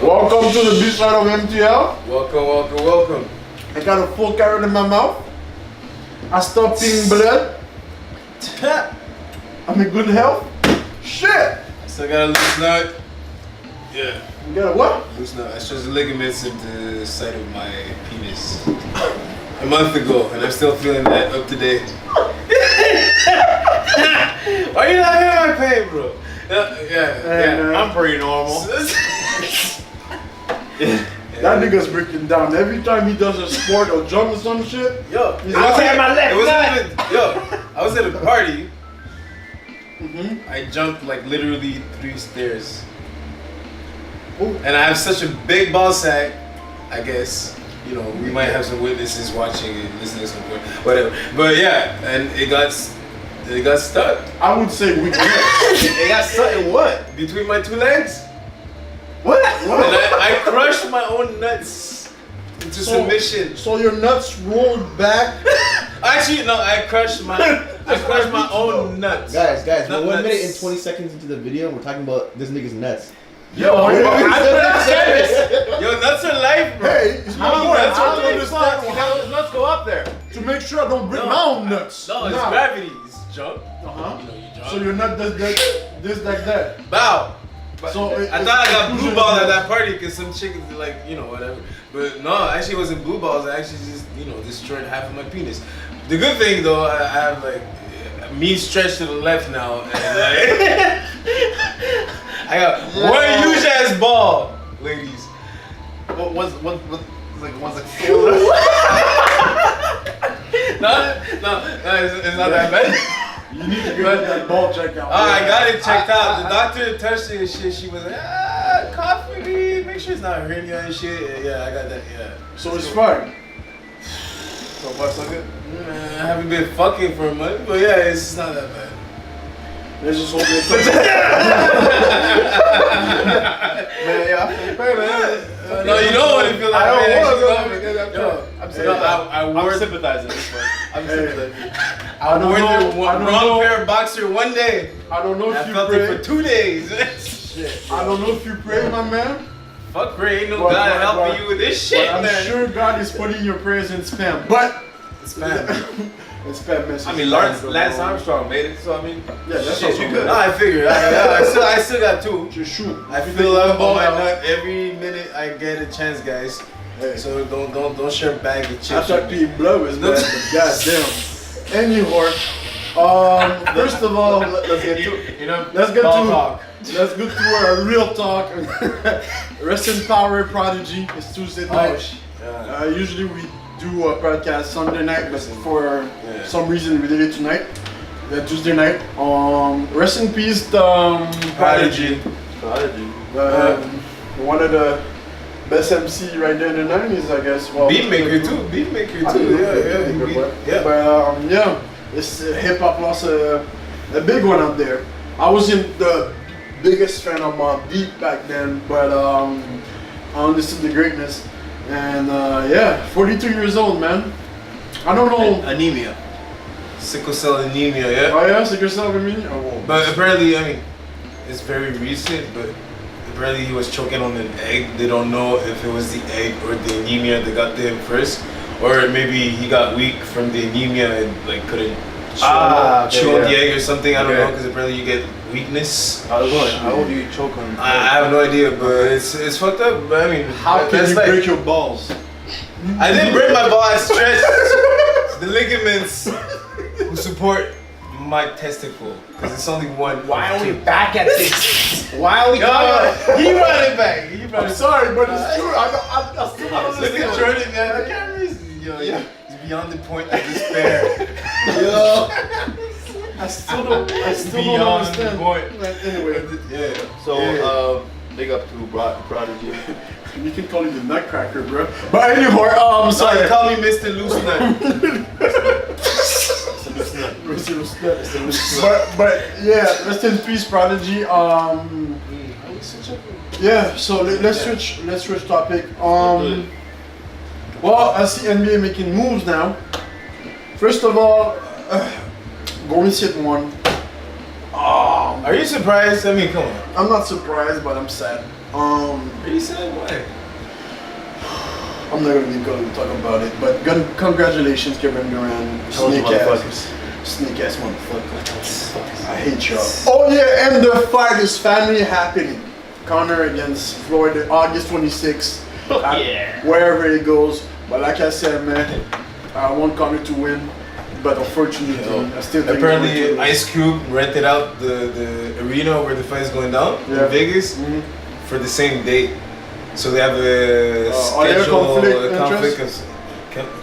Welcome to the B-side of MTL. Welcome. I got a full carrot in my mouth. I stopped eating blood. I'm in good health. Shit! So I got a loose nut. Yeah. You got a what? Loose nut. I stretched the ligaments at the side of my penis a month ago, and I'm still feeling that up to date. Why are you not hearing my pain, bro? I'm pretty normal. That nigga's breaking down. Every time he does a sport or jump or some shit, I was at a party. I jumped like literally 3 stairs. Ooh. And I have such a big ball sack, I guess. You know, we might have some witnesses watching and listening to some point. Whatever. But yeah, and it got stuck. I would say we did. It got stuck in what? Between my 2 legs? What? And I crushed my own nuts into submission. So your nuts rolled back? Actually, no, I crushed my own nuts. Guys, Not we're 1 nuts. minute and 20 seconds into the video, we're talking about this nigga's nuts. Yo, I'm not serious. Yo, nuts are life, bro. Hey, it's my point. I'm trying to understand Let's go up there. to make sure I don't break my own nuts. No, it's gravity. It's jump. Uh-huh. You know, you jump. So your nut does this like that. Bow. But So I thought I got blue balls at that party because some chick was like, you know, whatever. But no, actually it wasn't blue balls. I actually just, you know, destroyed half of my penis. The good thing though, I have like me stretched to the left now, and like I got one huge ass ball, ladies. One's like No, it's not that bad. You need to get that ball checked out. I got it checked out. The doctor touched it and shit. She was like, cough for me. Make sure it's not hernia and shit. Yeah, I got that. Yeah. So it's fine. so far so good. I haven't been fucking for a month, but yeah, it's not that bad. Let's just hope it's Man, yeah, I feel better, man. No, you don't want to feel like I don't man, want actually to. love it. I'm Yo, sympathizing. I wore I'm sympathizing this one. I'm Hey. sympathizing. I wore the I don't wrong know. pair of boxer one day. I don't know I if you felt it for pray. 2 days. Shit. I don't know if you pray, my man. Fuck Ray, ain't no But- God but- helping but- you with this shit, But I'm man. sure God is putting your prayers in spam. But It's bad. it's spam message. I mean, Lance Armstrong made it, so I mean, Yeah, that's shit, also you good. good. No, I figured. I still got 2. Just shoot. I fill up on my nut every minute I get a chance, guys. Hey. So don't share a bag of I chips. thought with me. Pete Blow was bad, but goddamn. Anyhow, first of all, let's get to you know, let's get ball to talk. let's go to our real talk. Rest in power, Prodigy. It's Tuesday night. Usually we do a podcast Sunday night, but for some reason we did it tonight. Tuesday night. Rest in peace, Prodigy. One of the best MC right there in the 90s, I guess. Well, Beatmaker too. Yeah. But yeah, it's hip hop lost a big one out there. I wasn't the biggest fan of Mobb Deep back then, but I understood the greatness. And yeah, 42 years old, man. I don't know. Anemia. Sickle cell anemia, yeah. Oh yeah, sickle cell anemia. Oh, But apparently, I mean, it's very recent, but apparently he was choking on an egg. They don't know if it was the egg or the anemia that got to him first, or maybe he got weak from the anemia and like couldn't chew on the egg or something. I don't know, because apparently you get weakness. How old do you choke on? I have no idea, but it's fucked up. But I mean, how can that's you like, break your balls? I didn't break my ball. I stretched the ligaments who support my testicle, because it's only one. Why are we back at this? Why are we He brought it back. He brought I'm it sorry, but it's true. I still don't Look at understand. Jordan, man. The cameras. Yo, Yeah. he's beyond the point of despair. Yo, I still don't Beyond understand. the point. Anyway, Yeah. So, big up to Prodigy. you can call him the Nutcracker, bro. But anyhow, Sorry, sorry. call me Mr. Loose Nut. But yeah, rest in peace, Prodigy. Yeah, so let's switch topic. Well, I see NBA making moves now. First of all, Golden State won. Are you surprised? I mean, come on. I'm not surprised, but I'm sad. Pretty sad. Why? I'm not going to talk about it, but congratulations, Kevin Durant. Snake ass motherfucker. I hate y'all. Oh yeah, and the fight is finally happening. Conor against Floyd, August 26th. Yeah. Wherever it goes. But like I said, man, I want Conor to win. But unfortunately, I still think apparently Ice Cube rented out the arena where the fight is going down in Vegas for the same date. So they have a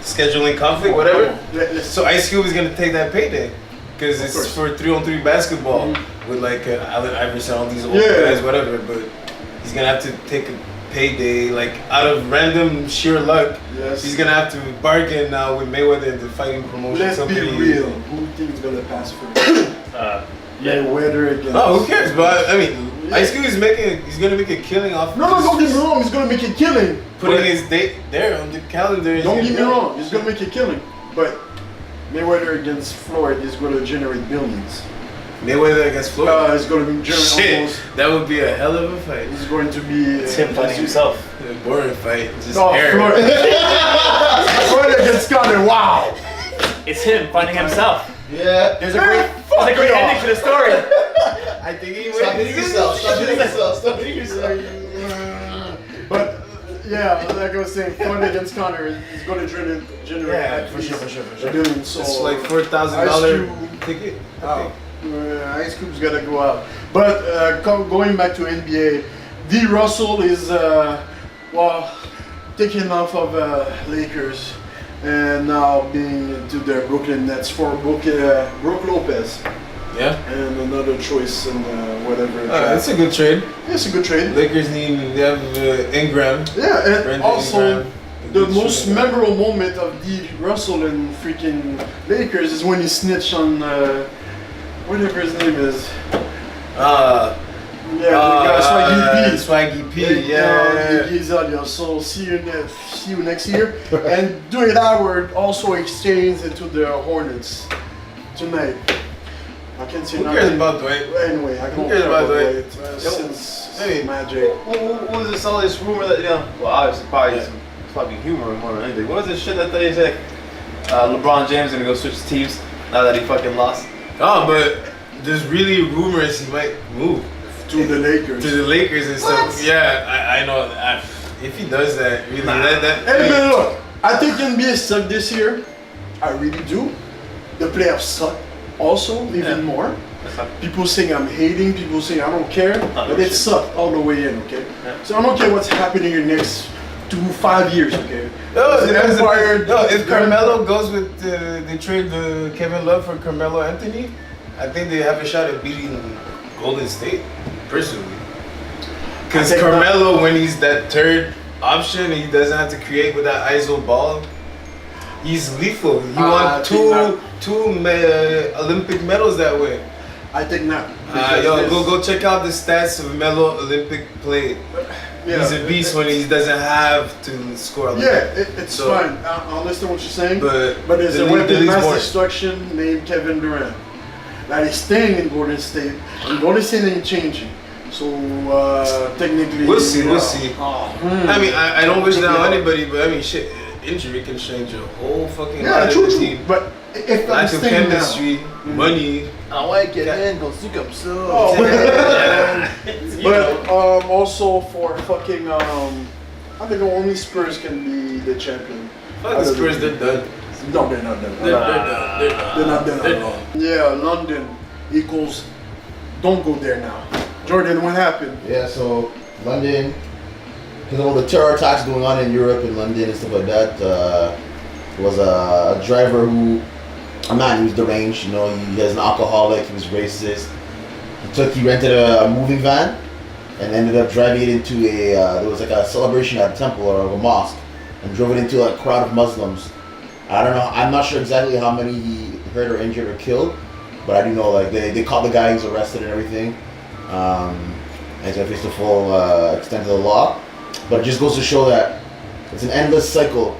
scheduling conflict, whatever. So Ice Cube is gonna take that payday because it's for 3-on-3 basketball with like Allen Iverson, all these old guys, whatever. But he's gonna have to take a payday, like out of random sheer luck. Yes. He's gonna have to bargain now with Mayweather and the fighting promotion Let's company. be real. Who thinks gonna pass for Mayweather against? Oh, who cares? But I mean, Ice Cube is he's gonna make a killing off. No, don't get me wrong. He's gonna make a killing. Putting his date there on the calendar. Don't get me wrong. He's gonna make a killing. But Mayweather against Floyd is gonna generate billions. Mayweather against Floyd. It's gonna be generate almost. That would be a hell of a fight. It's going to be. It's him fighting himself. A boring fight. Just Floyd. Floyd against Conor. Wow. It's him fighting himself. Yeah. There's a great ending to the story. I think he Stop hitting yourself. Stop hitting yourself. Stop hitting yourself. But yeah, like I was saying, Floyd against Conor is going to generate for sure. billions. So it's like $4,000 ticket. Ice Cube's gotta go out. But going back to NBA, D. Russell is taking off of Lakers and now being into the Brooklyn Nets for Brook Lopez. Yeah. And another choice and whatever. It's a good trade. It's a good trade. Lakers they have Ingram. Yeah, and Brandon also Ingram. the most memorable moment of D. Russell in freaking Lakers is when he snitched on whatever his name is. The guy Swaggy P. He's out here. So see you next year. And doing that, we're also exchanged into the Hornets tonight. I can't say Who nothing. cares about Dwight? Anyway, I don't cares care about Dwight. Dwight? Since Hey. Magic. What was this all this rumor that well obviously probably it's probably humor more than anything. What was this shit that they said? LeBron James gonna go switch teams now that he fucking lost. Oh, but there's really rumors he might move To the Lakers. to the Lakers and stuff. Yeah, I know. If he does that, really, Hey man, look, I think NBA sucked this year. I really do. The playoffs suck also, even more. People saying I'm hating, people saying I don't care, but it sucked all the way in, okay? Yeah. So I don't care what's happening in the next 5 years, okay? If Carmelo goes with they trade Kevin Love for Carmelo Anthony, I think they have a shot at beating Golden State, personally. Because Carmelo, when he's that third option and he doesn't have to create with that ISO ball, he's lethal. He won two Olympic medals that way. I think not. Go check out the stats of Melo Olympic play. Yeah, He's a beast when he doesn't have to score. It's fine. I understand what you're saying. But there's a the weapon league's mass more. destruction named Kevin Durant that is staying in Golden State, and Golden State ain't changing. So technically, We'll see. I mean, I don't wish that on anybody, but I mean, shit, injury can change your whole fucking life true. of the team. But if Lack I'm of staying chemistry, money. I want to get in, go see comme ça. But also for fucking I think only Spurs can be the champion. Fuck the Spurs, they're done. No, they're not done. They're not done at all. Yeah, London equals. Don't go there now. Jordan, what happened? Yeah, so London, because of all the terror attacks going on in Europe and London and stuff like that, was a driver a man who was deranged, he was an alcoholic, he was racist. He rented a moving van and ended up driving it into there was like a celebration at a temple or a mosque, and drove it into a crowd of Muslims. I don't know, I'm not sure exactly how many he hurt or injured or killed, but I do know like they caught the guy, he was arrested and everything. And he's gonna face the full extent of the law. But it just goes to show that it's an endless cycle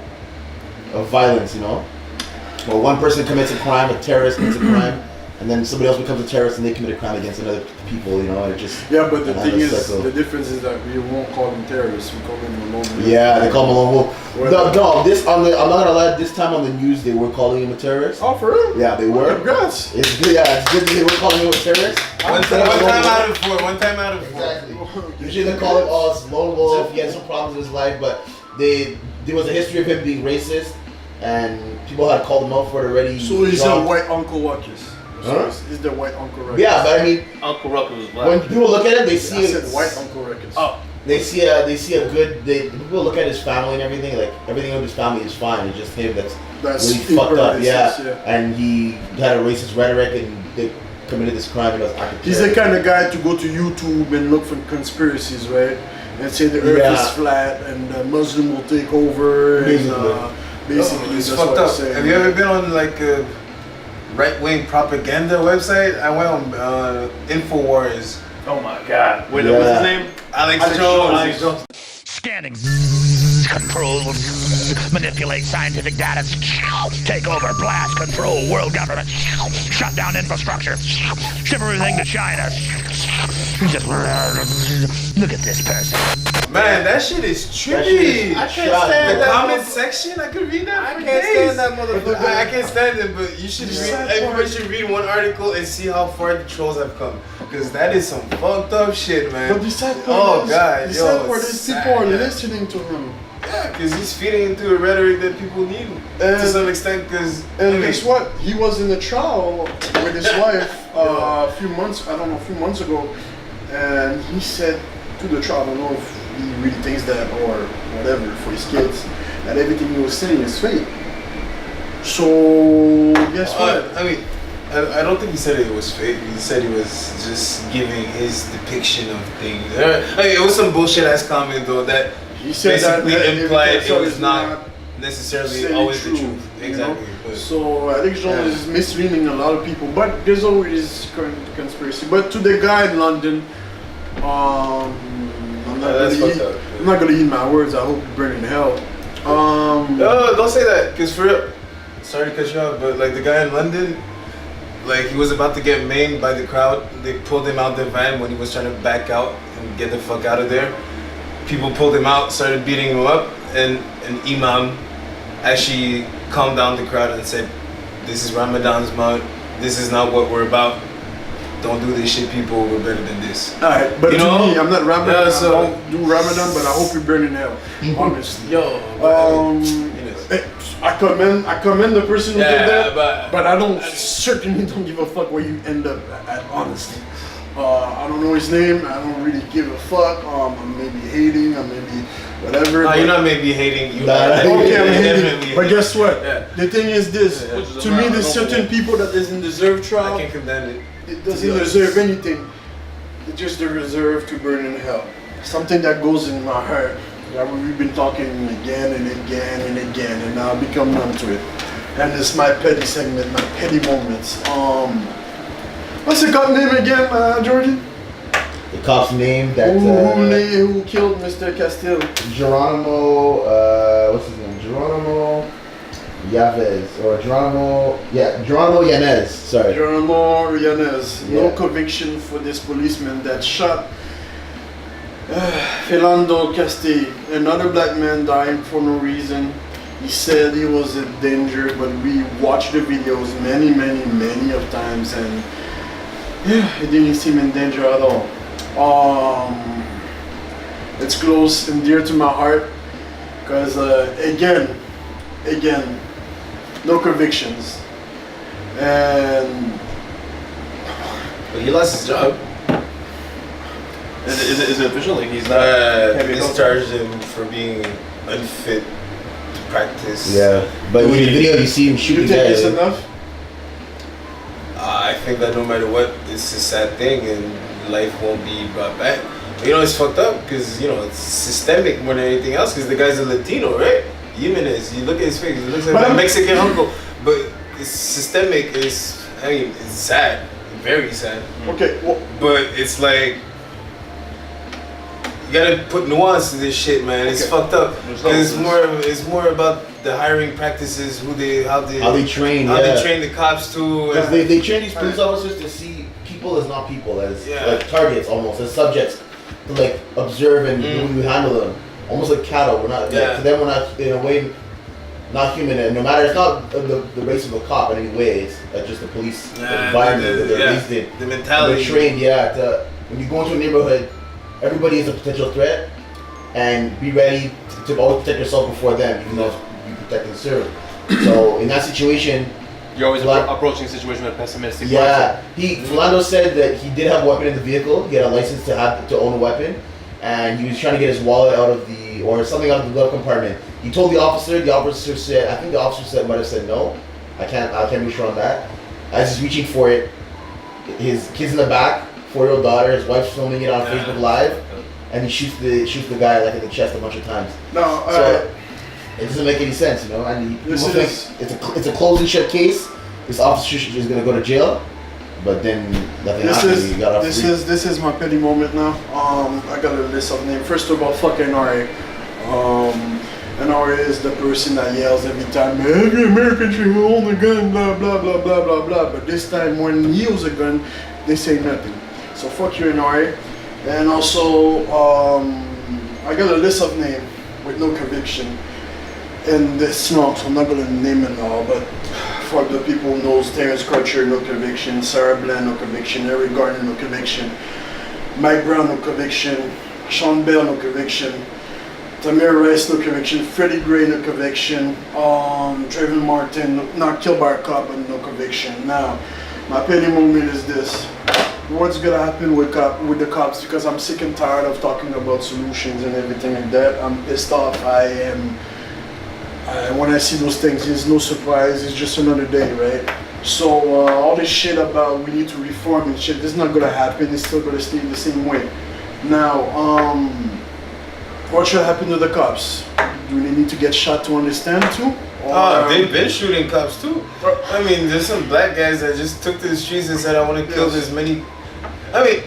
of violence, Well, one person commits a crime, a terrorist commits a crime, and then somebody else becomes a terrorist and they commit a crime against another people, you know, and it just... Yeah, but the and thing is, cycle. the difference is that we won't call them terrorists, we call them alone wolf. Yeah, they call him a lone wolf. No, this on the, I'm not gonna lie, this time on the news they were calling him a terrorist. Oh, for real? Yeah, they were. Congrats. It's good, yeah, it's good that they were calling him a terrorist. One time out of four. Exactly. Usually they call him lone wolf, he had some problems in his life, but there was a history of him being racist, and people had called him out for it already. So he's a white Uncle Ruckus. Huh? He's the white Uncle Ruckus. Yeah, but I mean, Uncle Ruckus was black. when people look at him, they see I said white Uncle Ruckus. Oh. they see a good. People look at his family and everything. Like everything of his family is fine. It's just him that's really fucked up. racist, Yeah, and he had a racist rhetoric, and they committed this crime. And was he's the kind of guy to go to YouTube and look for conspiracies, right? And say the Earth is flat and the Muslim will take over. Basically, it's that's fucked what I'm up. saying. Have you ever been on like a right-wing propaganda website? I went on Infowars. Oh my god. Wait, what's his name? Alex Jones. Scanning, control, manipulate scientific data, take over, blast, control world government, shut down infrastructure, ship everything to China. Just look at this person. Man, that shit is trippy. I can't stand The that. comment section, I could read that. I for can't days. stand that motherfucker. I can't stand it, but you should read. Everybody should read one article and see how far the trolls have come, because that is some fucked up shit, man. But the sad part is, God, the yo, sad part it's is sad, people are man. listening to him. Yeah, because he's feeding into a rhetoric that people need to some extent. Because guess what? He was in a trial with his wife a few months ago, and he said to the trial, I don't know if he really thinks that or whatever for his kids, that everything he was saying is fake. So guess what? I mean, I don't think he said it was fake. He said he was just giving his depiction of things. I mean, it was some bullshit ass comment though that He said that basically implied it was is not necessarily always the truth. Exactly. You know? So Alex Jones is misleading a lot of people, but there's always conspiracy. But to the guy in London, I'm not gonna eat my words. I hope you burn in hell. No, don't say that, cause for real. Sorry to cut you off, but like the guy in London, like he was about to get maimed by the crowd. They pulled him out the van when he was trying to back out and get the fuck out of there. People pulled him out, started beating him up, and an imam actually calmed down the crowd and said, "This is Ramadan's month. This is not what we're about. Don't do this shit, people. We're better than this." Alright, but You to know? me, I'm not Ramadan. Yeah, so- I don't do Ramadan, but I hope you burn in hell. Honestly. Yo, I commend the person who Yeah, did that, but- I certainly don't give a fuck where you end up at, honestly. I don't know his name, I don't really give a fuck. I may be hating, I may be whatever. no, but- you're not maybe hating. You Nah, are. Okay, I'm Definitely hating. But guess what? Yeah. The thing is this. Yeah. To me, there's certain people that doesn't deserve I trial. can't condemn it. It doesn't deserve anything. It just deserve to burn in hell. Something that goes in my heart. That we've been talking again and again and again, and now I've become numb to it. And it's my petty segment, my petty moments. What's the cop name again, Jordan? the cop's name that Who killed Mr. Castillo? Geronimo. What's his name? Geronimo Yavez or Geronimo Yanez. Sorry. Geronimo Yanez. No Yeah. conviction for this policeman that shot Philando Castile, another black man dying for no reason. He said he was in danger, but we watched the videos many of times, and he didn't seem in danger at all. It's close and dear to my heart, because again, no convictions, and But he lost his job. Is it official? Like he's not. can't be a coach? Discharged him for being unfit to practice. Yeah, but in the video you see him you shooting think it's guys. enough? I think that no matter what, it's a sad thing and life won't be brought back. You know, it's fucked up because, you know, it's systemic more than anything else because the guy's a Latino, right? Jimenez, you look at his face, he looks like But my I'm- Mexican uncle. But it's systemic, it's sad, very sad. Okay, well, But it's like, You gotta put nuance to this shit, man. It's fucked up. It's more about the hiring practices, how they train, they train the cops too. Because they train these police officers to see people as not people, as like targets almost, as subjects to like observe and you handle them, almost like cattle. We're not to them. We're not in a way not human, and no matter it's not the race of a cop in any way. It's just the police environment that they're raised in. The mentality. They're trained, when you go into a neighborhood, everybody is a potential threat, and be ready to always protect yourself before them, even though you protect and serve. So in that situation, you're always approaching the situation with a pessimistic mindset. Yeah, Philando said that he did have a weapon in the vehicle. He had a license to own a weapon, and he was trying to get his wallet out of or something out of the glove compartment. He told the officer. The officer said, I think the officer might have said no. I can't be sure on that. As he's reaching for it, his kid's in the back, 4-year-old daughter, his wife's filming it on Facebook Live, and he shoots the guy like in the chest a bunch of times. So it doesn't make any sense, you know. And people think it's a closed and shut case. This officer is gonna go to jail, but then nothing happens. This is my petty moment now. I got a list of names. First of all, fuck NRA. NRA is the person that yells every time, every American should own a gun, blah blah blah blah blah blah. But this time when he owns a gun, they say nothing. So fuck you, NRA. And also, I got a list of names with no conviction. And it's not, so I'm not gonna name it all, but for the people who knows, Terrence Crutcher, no conviction, Sarah Bland, no conviction, Eric Garner, no conviction, Mike Brown, no conviction, Sean Bell, no conviction, Tamir Rice, no conviction, Freddie Gray, no conviction, Trayvon Martin, not killed by a cop, but no conviction. Now, my petty moment is this. What's gonna happen with the cops? Because I'm sick and tired of talking about solutions and everything like that. I'm pissed off. When I see those things, it's no surprise. It's just another day, right? So all this shit about we need to reform and shit, this is not gonna happen. It's still gonna stay the same way. Now, what should happen to the cops? Do they need to get shot to understand too? They've been shooting cops too. I mean, there's some black guys that just took to the streets and said, I want to kill as many. I mean,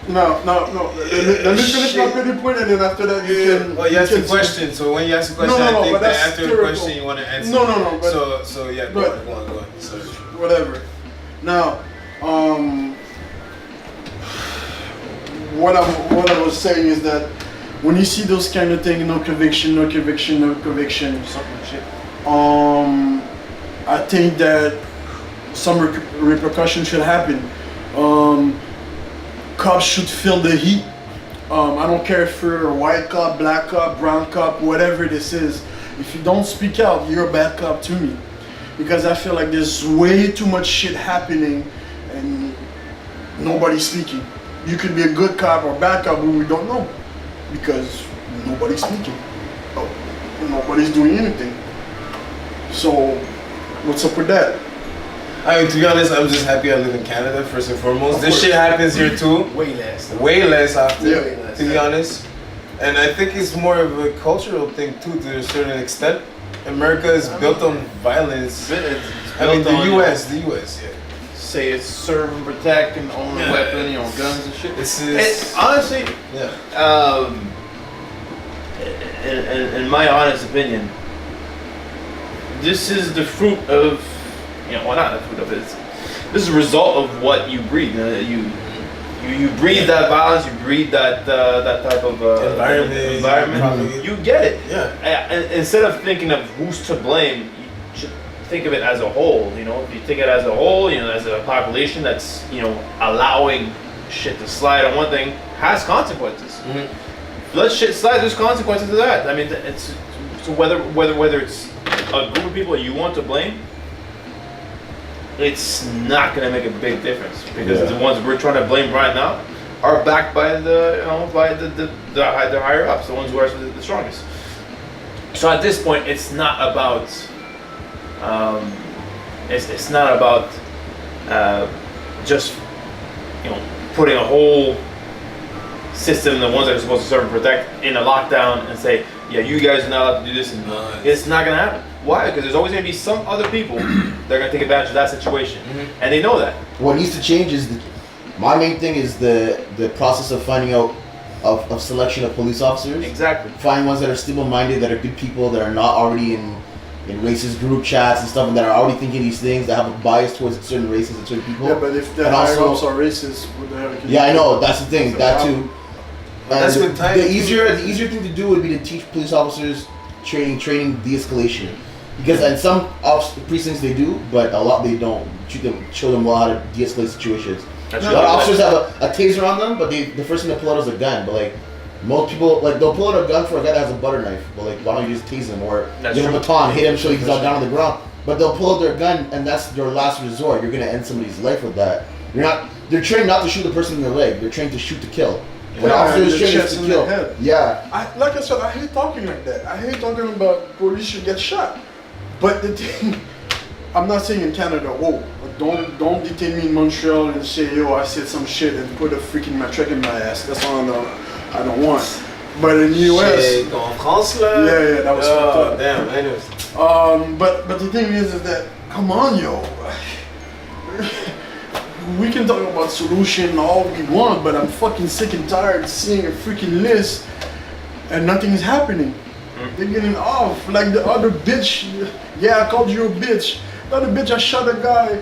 no. Let me finish my petty point, and then after that you can. Well, you asked a question, so when you ask a question, I think that after the question you want to answer. No. But, so yeah, go on. Sorry. Whatever. Now, what I was saying is that when you see those kind of things, no conviction, something shit. I think that some repercussions should happen. Cops should feel the heat. I don't care if you're a white cop, black cop, brown cop, whatever this is. If you don't speak out, you're a bad cop to me. Because I feel like there's way too much shit happening and nobody's speaking. You could be a good cop or bad cop, but we don't know. Because nobody's speaking. Nobody's doing anything. So, what's up with that? I mean, to be honest, I'm just happy I live in Canada, first and foremost. This shit happens here too. Way less often, Yeah. to be honest. And I think it's more of a cultural thing too, to a certain extent. America is built on violence. The US, yeah. Say it's serve and protect and own a weapon, guns and shit. It's honestly, in my honest opinion, this is the fruit of, not the fruit of it. This is a result of what you breed. You breed that violence. You breed that type of environment. You get it. Yeah. And instead of thinking of who's to blame, you should think of it as a whole. If you think it as a whole, as a population that's allowing shit to slide on one thing has consequences. Mm-hmm. Let shit slide. There's consequences to that. I mean, it's so whether it's a group of people you want to blame, it's not going to make a big difference because the ones we're trying to blame right now are backed by the higher ups, the ones who are the strongest. So at this point, it's not about it's not about just putting a whole system, the ones that are supposed to serve and protect, in a lockdown and say, yeah, you guys are not allowed to do this. It's not going to happen. Why? Because there's always going to be some other people that are going to take advantage of that situation. Mm-hmm. And they know that. What needs to change is, my main thing is the process of finding out of selection of police officers. Exactly. Find ones that are stable-minded, that are good people, that are not already in racist group chats and stuff, and that are already thinking these things, that have a bias towards certain races and certain people. Yeah, but if the higher-ups are racist, what the hell can I know, that's the thing, that too. That's what time. The easier thing to do would be to teach police officers training de-escalation. Because in some precincts they do, but a lot they don't. Show them well how to de-escalate situations. A lot of officers have a taser on them, but the first thing they pull out is a gun. But like most people, like they'll pull out a gun for a guy that has a butter knife. But like, why don't you just tase him or give him a baton, hit him so he's down on the ground? But they'll pull out their gun, and that's their last resort. You're gonna end somebody's life with that. They're trained not to shoot the person in the leg. They're trained to shoot to kill. When officers trained to kill. Yeah. Like I said, I hate talking like that. I hate talking about police should get shot. But the thing, I'm not saying in Canada, whoa, don't detain me in Montreal and say, yo, I said some shit and put a freaking matraque in my ass. That's all I don't want. But in the US, Shit, en France là. Yeah, that was fucked up. Damn, anyways. But the thing is that, come on, yo. We can talk about solution all we want, but I'm fucking sick and tired of seeing a freaking list and nothing is happening. They're getting off. Like the other bitch, yeah, I called you a bitch. The other bitch, I shot a guy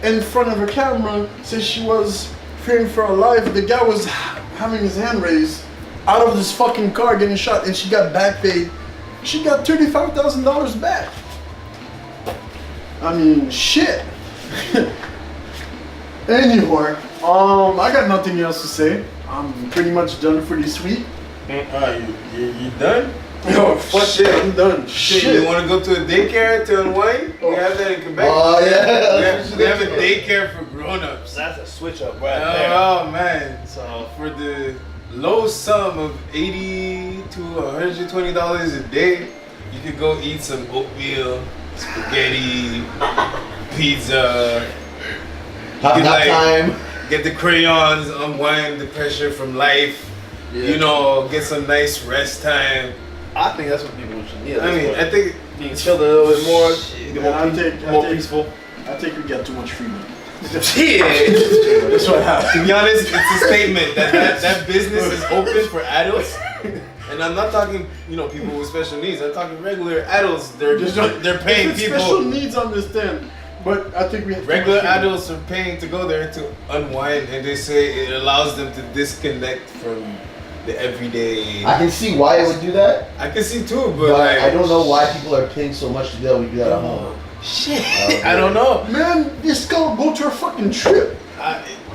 in front of a camera, said she was fearing for her life. The guy was having his hand raised out of this fucking car getting shot, and she got back paid. She got $35,000 back. I mean, shit. Anyway, I got nothing else to say. I'm pretty much done for this week. You done? Yo, fuck shit, I'm done. Shit, Shit. you want to go to a daycare to unwind? We have that in Quebec. Oh yeah. We have a daycare for grown-ups. That's a switch up right there. Oh man! So for the low sum of $80 to $120 a day, you could go eat some oatmeal, spaghetti, pizza. Have that time. Get the crayons, unwind the pressure from life. Yeah. You know, get some nice rest time. I think that's what people should need. I mean, I think being chilled a little bit more, more peaceful. I think we get too much freedom. Yeah. That's what happened. To be honest, it's a statement that business is open for adults. And I'm not talking, people with special needs. I'm talking regular adults. They're paying people. Special needs, understand. But I think we have regular adults are paying to go there to unwind, and they say it allows them to disconnect from the everyday. I can see why it would do that. I can see too, but like, I don't know why people are paying so much to do that. We do that at home. Shit, I don't know. Man, this guy go to a fucking trip.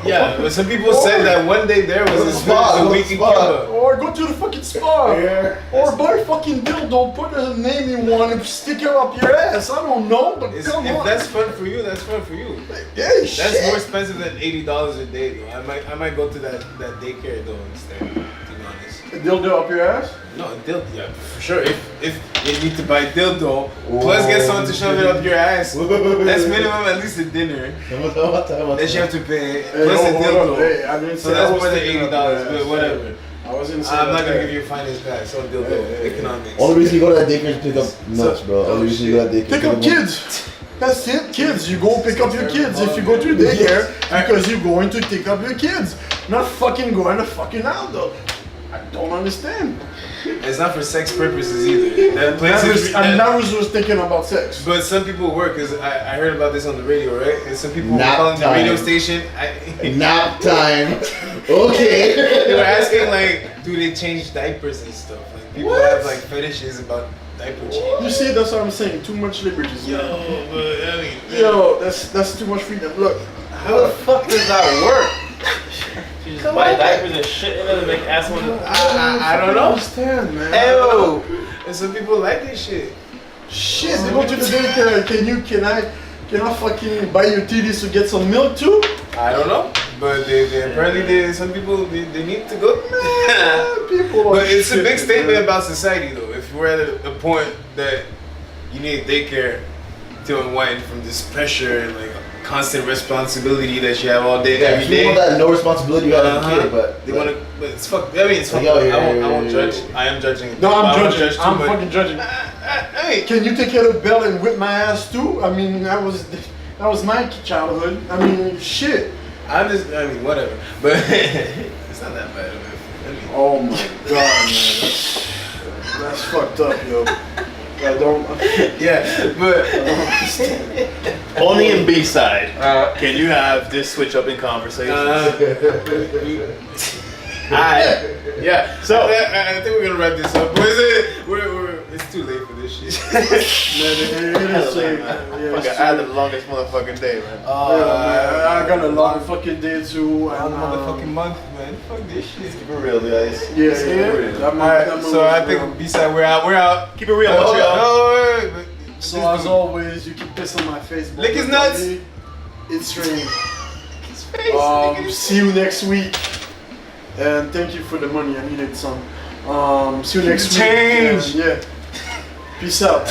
Yeah, but some people said that one day there was as good as a week in Cuba. Or go to the fucking spa. Yeah. Or buy a fucking dildo, put a name in one and stick it up your ass. I don't know, but come on. If that's fun for you, that's fun for you. Yeah, that's more expensive than $80 a day though. I might go to that daycare though instead, to be honest. A dildo up your ass? No, a dildo, yeah, for sure. If you need to buy dildo, plus get someone to shove it up your ass, that's minimum at least a dinner. That you have to pay, plus a dildo. So that's more than $80, but whatever. I'm not gonna give you a finance guy, so dildo, economics. Only reason you go to that daycare is to pick up nuts, bro. Only reason you go to that daycare. Pick up kids. That's it, kids. You go pick up your kids if you go to daycare because you're going to pick up your kids. Not fucking going to fucking outdoor. I don't understand. It's not for sex purposes either. That place I never was thinking about sex. But some people work, because I heard about this on the radio, right? And some people were calling the radio station. Nap time. Okay. They were asking, like, do they change diapers and stuff? Like, people have, like, fetishes about diaper change. You see, that's what I'm saying. Too much liberties. Yo, but I mean, that's too much freedom. Look, how the fuck does that work? You just buy diapers and shit in it and make ass one. I don't know. Understand, man. Ew. And some people like this shit. Shit, they go to the daycare. Can I fucking buy your titties to get some milk too? I don't know. But apparently some people they need to go. But it's a big statement about society though. If we're at a point that you need daycare to unwind from this pressure and like constant responsibility that you have all day, every day. You want that no responsibility you have as a kid, but they want to. But it's fuck. I mean, it's fuck. I won't judge. I am judging. No, I'm judging. I'm fucking judging. Hey, can you take care of the bell and whip my ass too? I mean, that was my childhood. I mean, shit. I mean, whatever. But it's not that bad. Oh my god, man. That's fucked up, yo. I don't. Yeah, but Only in B-side can you have this switch up in conversation. Yeah. So I think we're gonna wrap this up. But it's too late for this shit. Man, it is late, man. Yeah, Fuck, it's I had too the longest motherfucking day, man. Yeah, man, I got a long fucking day too. All And, the motherfucking month, man. Fuck this shit. Keep it real, guys. Yeah. That Alright, month so was I real. think B-side, we're out. Keep it real, Montreal. So as always, you can piss on my face. but Lick his nuts. It's raining. See you next week. And thank you for the money. I needed some. See you next week. Change. And, yeah. Peace out.